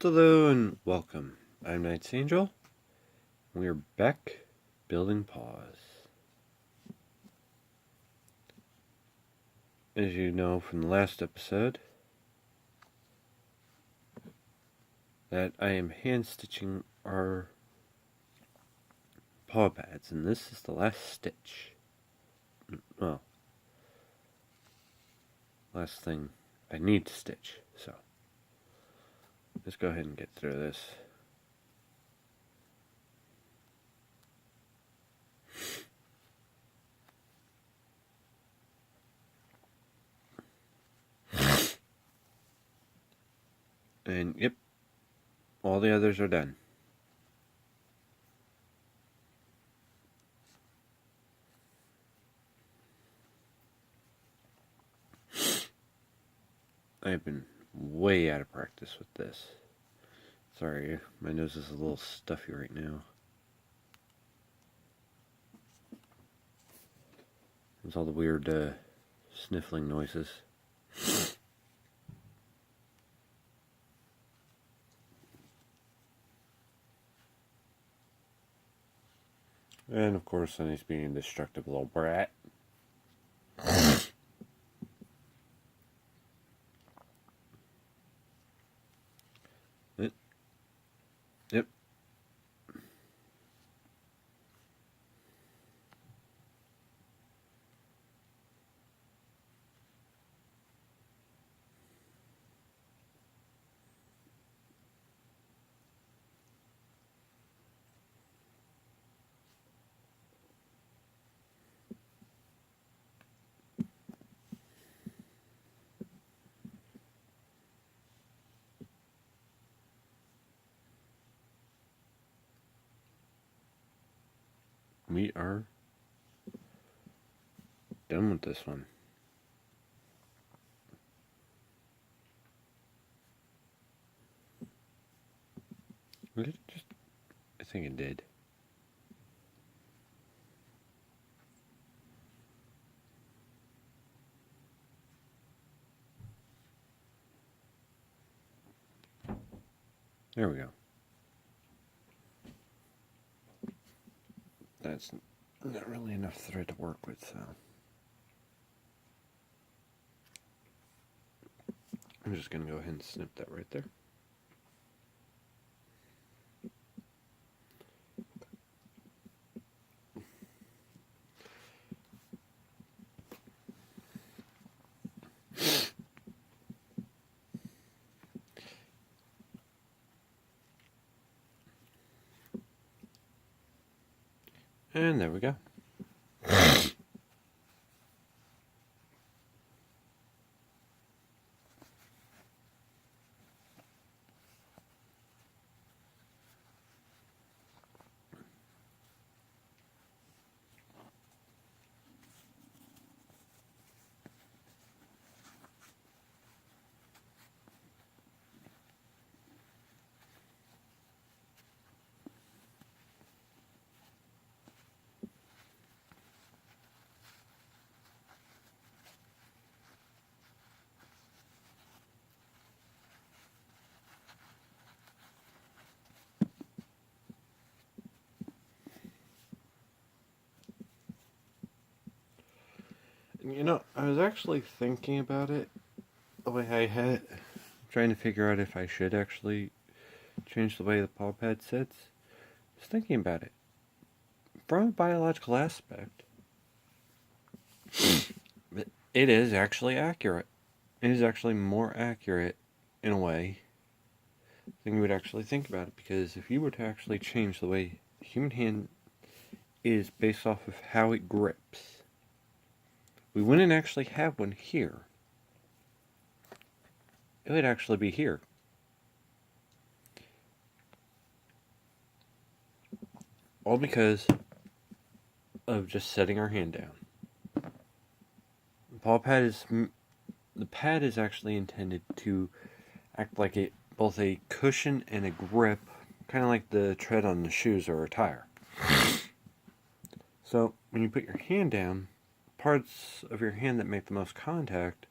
Hello and welcome. I'm Knight's Angel. We're back building Paws. As you know from the last episode, that I am hand stitching our paw pads, and this is the last stitch. Well, last thing I need to stitch, so let's go ahead and get through this. And yep, all the others are done. I've been way out of practice with this. Sorry, my nose is a little stuffy right now. There's all the weird sniffling noises. And of course, then he's being a destructive little brat. Yep. We are done with this one. Did it just? I think it did. There we go. That's not really enough thread to work with, so I'm just going to go ahead and snip that right there. And there we go. You know, I was actually thinking about it the way I had it, trying to figure out if I should actually change the way the paw pad sits. I was thinking about it. From a biological aspect, it is actually accurate. It is actually more accurate, in a way, than you would actually think about it. Because if you were to actually change the way the human hand is based off of how it grips, we wouldn't actually have one here. It would actually be here. All because of just setting our hand down. The pad is actually intended to act like both a cushion and a grip, kind of like the tread on the shoes or a tire. So when you put your hand down, parts of your hand that make the most contact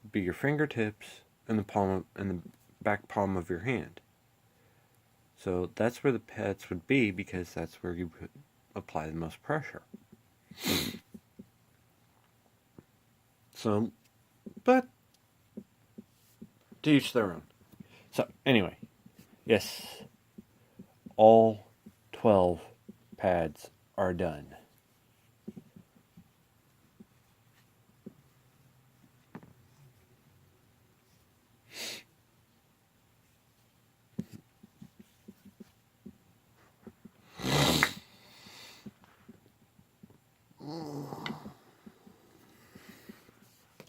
would be your fingertips and the back palm of your hand. So that's where the pets would be, because that's where you would apply the most pressure. So, but to each their own. So, anyway, yes, all 12 pads are done.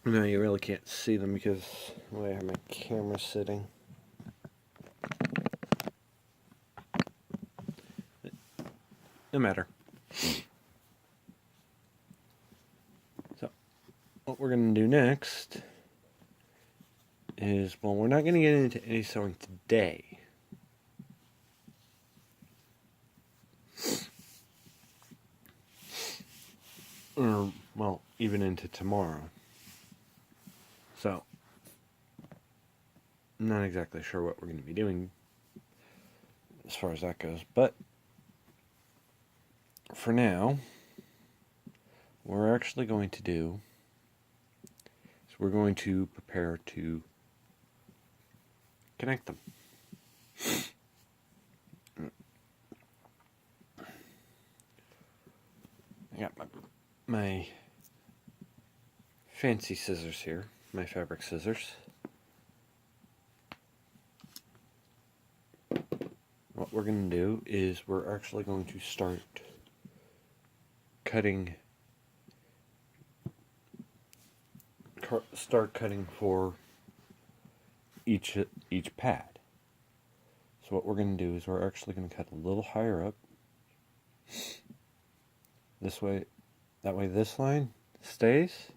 No, you really can't see them because the way I have my camera sitting. No matter. So, what we're going to do next is, well, we're not going to get into any sewing today. Or, well, even into tomorrow. So, I'm not exactly sure what we're going to be doing as far as that goes, but for now, what we're actually going to do is we're going to prepare to connect them. I got my fancy scissors here, my fabric scissors. What we're going to do is we're actually going to start cutting for each pad. So what we're going to do is we're actually going to cut a little higher up. This way, that way this line stays.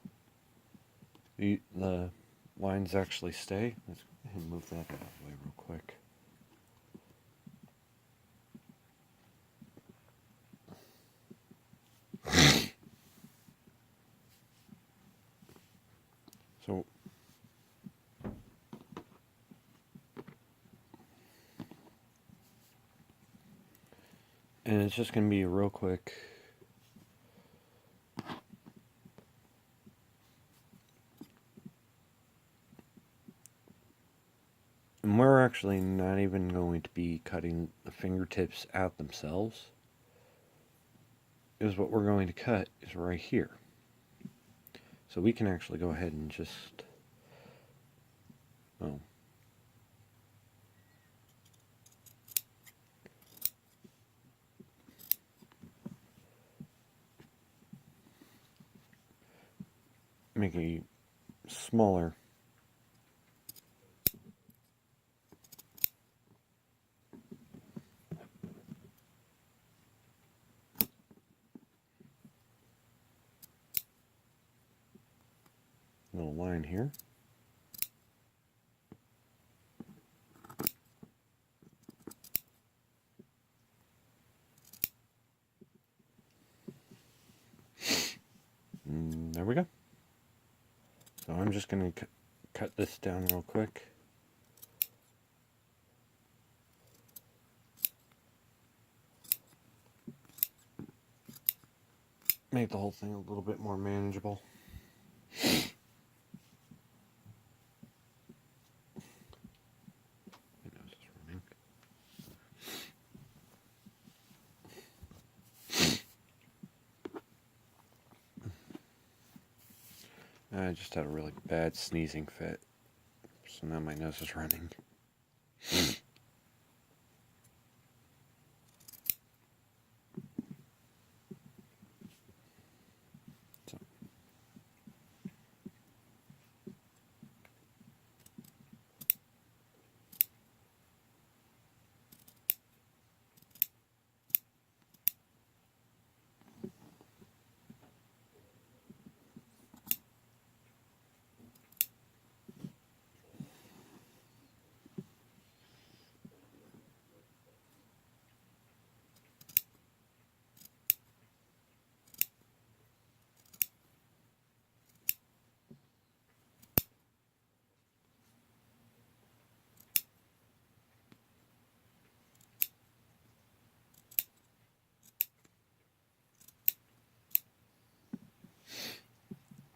The lines actually stay. Let's go ahead and move that out of the way real quick. So and it's just going to be real quick. And we're actually not even going to be cutting the fingertips out themselves. Is what we're going to cut is right here. So we can actually go ahead and just, well, make a smaller little line here. And there we go. So I'm just going to cut this down real quick. Make the whole thing a little bit more manageable. I just had a really bad sneezing fit, so now my nose is running.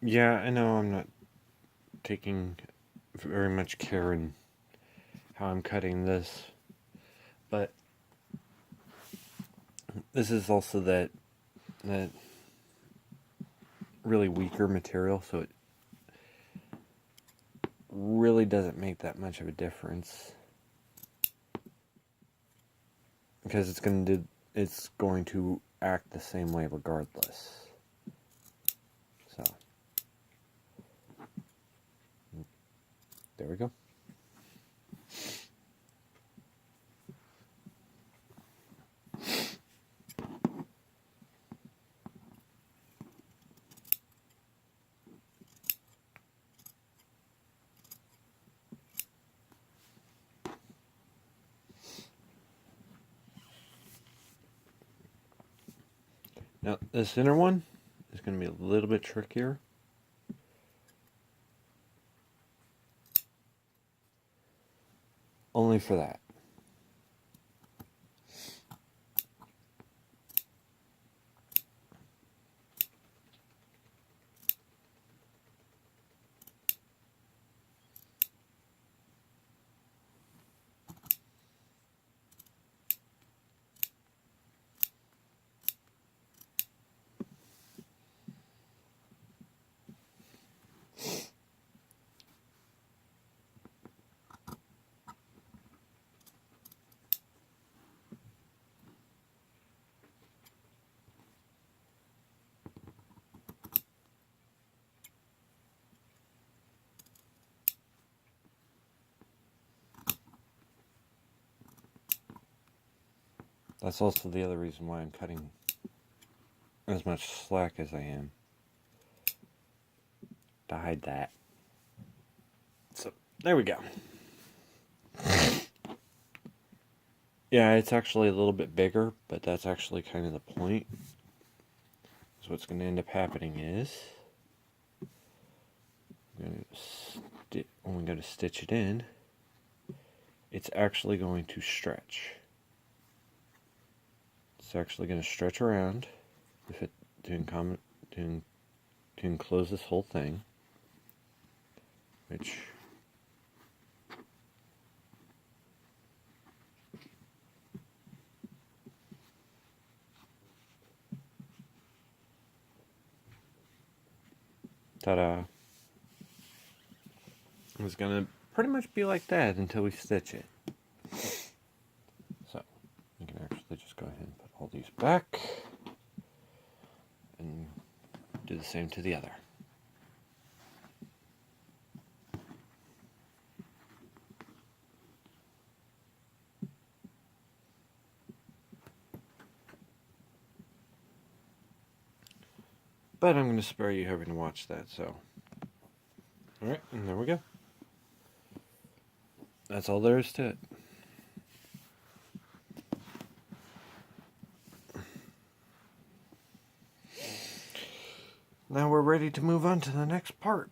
Yeah, I know I'm not taking very much care in how I'm cutting this, but this is also that really weaker material, so it really doesn't make that much of a difference, because it's going to act the same way regardless. So there we go. Now this inner one is going to be a little bit trickier. Only for that. That's also the other reason why I'm cutting as much slack as I am, to hide that. So there we go. Yeah, it's actually a little bit bigger, but that's actually kind of the point. So what's going to end up happening is, when we go to stitch it in, it's actually going to stretch. It's actually going to stretch around to enclose this whole thing, which ta-da! It's going to pretty much be like that until we stitch it. So you can actually just go ahead and put all these back and do the same to the other. But I'm going to spare you having to watch that, so. Alright, and there we go. That's all there is to it. Now we're ready to move on to the next part.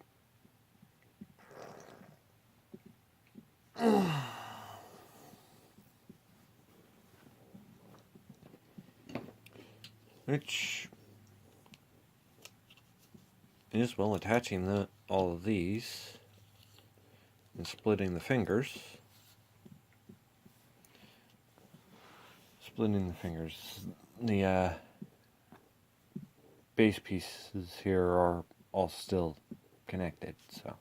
Which is, well, attaching all of these and splitting the fingers. The base pieces here are all still connected, so.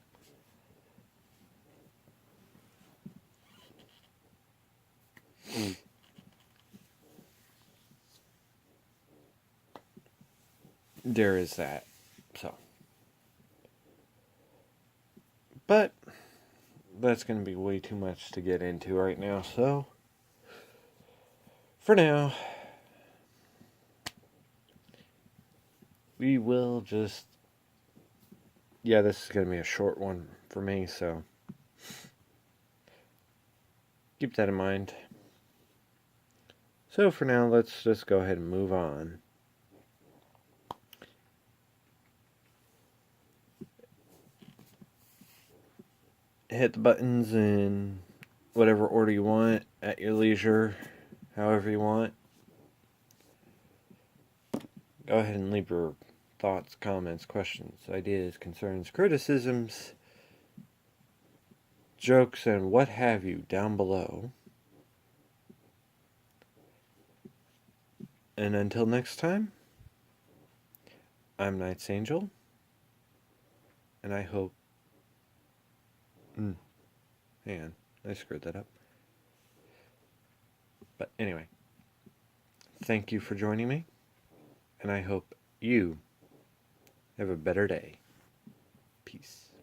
There is that, so. But that's going to be way too much to get into right now, so for now, we will just, yeah, this is going to be a short one for me, so keep that in mind. So for now, let's just go ahead and move on. Hit the buttons in whatever order you want, at your leisure, however you want. Go ahead and leave your thoughts, comments, questions, ideas, concerns, criticisms, jokes, and what have you down below. And until next time, I'm Knight's Angel, and I hope... hang on, I screwed that up. But anyway, thank you for joining me, and I hope you have a better day. Peace.